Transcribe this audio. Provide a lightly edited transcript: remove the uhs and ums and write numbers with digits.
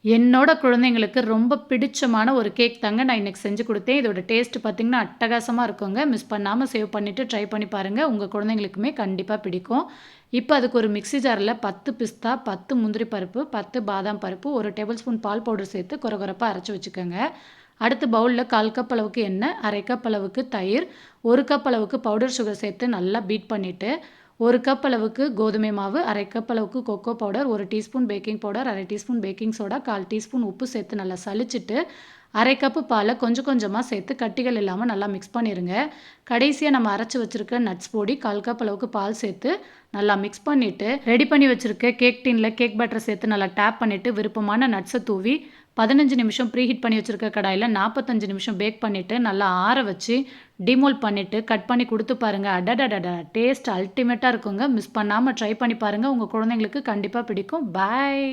என்னோட குழந்தைங்களுக்கு ரொம்ப பிடிச்சமான ஒரு கேக் தாங்க நான் இன்னைக்கு செஞ்சு குடுத்தேன். இதோட டேஸ்ட் பார்த்தீங்கன்னா, அட்டகாசமா இருக்குங்க. மிஸ் பண்ணாம சேவ் பண்ணிட்டு ட்ரை பண்ணி பாருங்க. உங்க குழந்தைங்களுக்குமே கண்டிப்பா பிடிக்கும். இப்ப அதுக்கு ஒரு மிக்ஸி ஜார்ல 10 பிஸ்தா, 10 முந்திரி பருப்பு, 10 பாதாம் பருப்பு, 1 டேபிள் ஸ்பூன் பால் பவுடர் சேர்த்து கொரகொரப்பா அரைச்சு வச்சுக்கோங்க. அடுத்து பவுல்ல 1/4 கப் அளவுக்கு எண்ணெய், 1/2 கப் அளவுக்கு தயிர், 1 கப் அளவுக்கு பவுடர் சுகர் சேர்த்து நல்லா பீட் பண்ணிட்டு 1 கப் அளவுக்கு கோதுமை மாவு, 1/2 கப் அளவுக்கு cocoa powder, 1 teaspoon baking powder, 1/2 teaspoon baking soda, 1/4 teaspoon உப்பு சேர்த்து நல்லா சலிச்சிட்டு, 1/2 கப்பு பாலை கொஞ்சம் கொஞ்சமா சேர்த்து கட்டிகள் இல்லாம நல்லா மிக்ஸ் பண்ணிருங்க. கடைசியா நம்ம அரைச்சு வச்சிருக்க நட்ஸ் பொடி 1/4 கப் அளவுக்கு பால் சேர்த்து நல்லா மிக்ஸ் பண்ணிட்டு, ரெடி பண்ணி வச்சிருக்க கேக் டின்ல கேக் பேட்டர் சேர்த்து நல்லா டேப் பண்ணிட்டு, விருப்பமான நட்ஸை தூவி 15 நிமிஷம் ப்ரீஹீட் பண்ணி வச்சிருக்க கடாயில 45 நிமிஷம் பேக் பண்ணிட்டு, நல்லா ஆற வச்சு டிமோல்ட் பண்ணிட்டு கட் பண்ணி குடுத்து பாருங்க. அடடடடா! டேஸ்ட் அல்டிமேட்டா இருக்குங்க. மிஸ் பண்ணாம ட்ரை பண்ணி பாருங்க. உங்க குழந்தைங்களுக்கு கண்டிப்பா பிடிக்கும். பாய்.